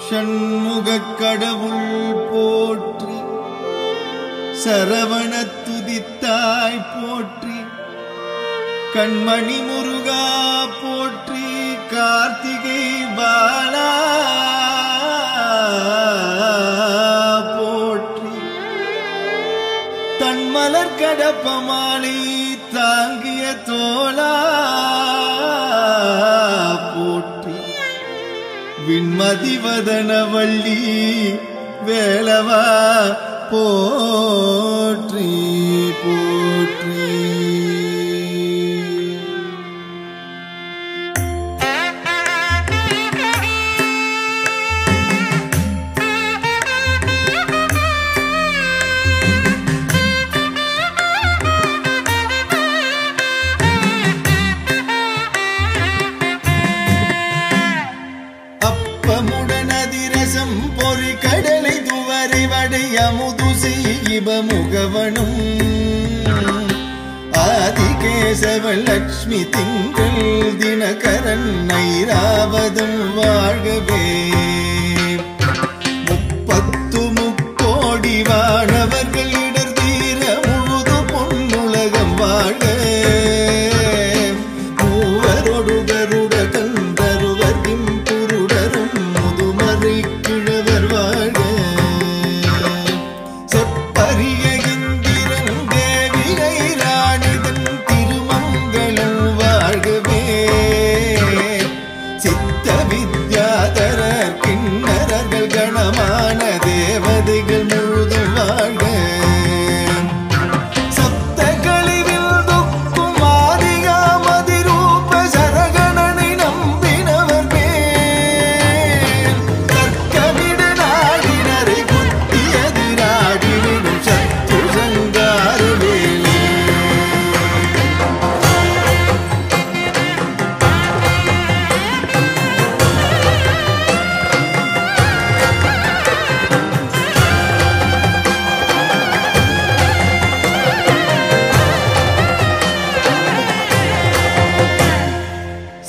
ஷண்முகக் கடவுள் போற்றி, சரவண துதித்தாய் போற்றி, கண்மணி முருகா போற்றி, கார்த்திகை பாலா போற்றி, தன்மலர் கடப்பமாலை தாங்கிய தோளா போற்றி, விண்மதிவதன வள்ளி வேலவா போற்றி போற்றி. பொறி கடலை துவரை வடை அமுது செய்வ முகவனும் ஆதிகேசவ லட்சுமி திங்கள் தினகரன் ஐராவதம் வாழ்கவே. 30 முக்கோடி வானவர்கள் இடர் தீர முழுது பொன்னுலகம் வாழ்க. மூவரோடு கருட கந்தருவர் கிம்புருடரும் முதுமறை கிழவர் வாழ்க. செப்பரிய இந்திரன் தேவியை ராணிதன் திருமங்கலம் வாழ்கவே. சித்த வித்யாதரர் கிண்ணறர்கள் கணமான தேவதைகள் முழுதும் வாழ்க.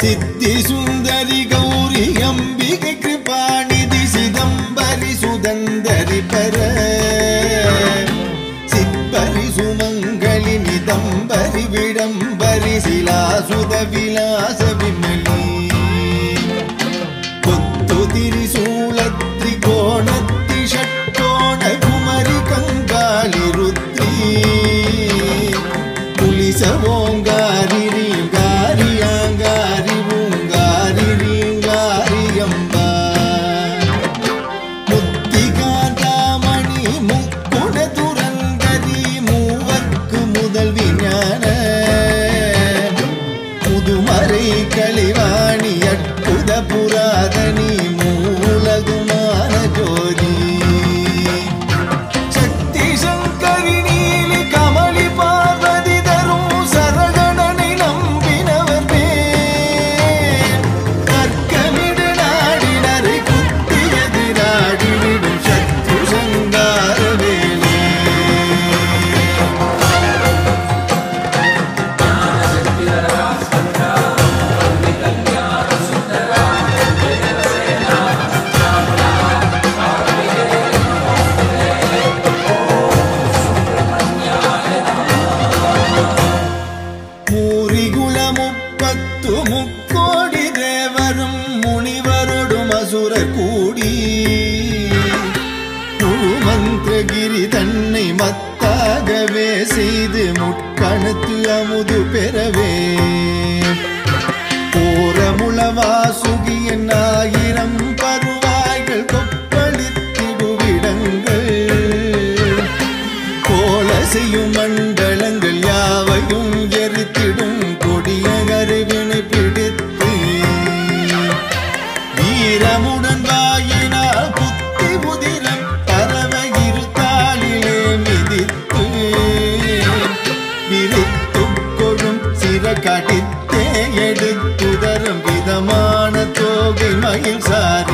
சித்தி சுந்தரி கௌரி அம்பிகை கிருபாநிதி சிதம்பரி சுதந்தரி பர சிப்பரி சுமங்கலி நிதம்பரி விடம்பரி சிலாசுத விலாச விமலி கொத்துதிரி சூளத்ரி கோணத்தி ஷட்கோண குமரி கங்காளி ருத்ரி புலிச ஓங்காரி ரீங்காரியாங்காரி பூங்காரி ரீங்காரியம்பா முத்திகாந்தாமணி முக்குண துரங்கதி மூவர்க்கு முதல்வி ஞான முதுமறை கலிவாணி அற்புத புராதனி மூலகுமான ஜோதி சக்தி சங்கரி நீலி கமலி பார்வதி தரும் சரகணனை நம்பினவர் மேல் தர்க்கமிடு நாடினரை குத்தி எதிராடிவிடும் சத்ரு சங்கார வேலே. மூரிகுல 30 முக்கோடி தேவரும் முனிவரோடும் அசுரர் கூடி முழு மந்திரகிரி தன்னை மத்தாகவே செய்து முட்கணத்து அமுது பெறவே. போரமுளவாசுகியன் 1000 பருவாய்கள் கொப்பளித்திடுவிடங்கள் கோல செய்யும் மண்டலங்கள் யாவையும் எரித்திடும் கொடிய கருவினை பிடித்து வீரமுடன் வாயினால் புத்தி புதிரம் பரவ இருத்தாளிலே மிதித்து விரித்து கொடும் சிற கடித்தே எடுத்துதரும் விதமான தோகை மயில் சார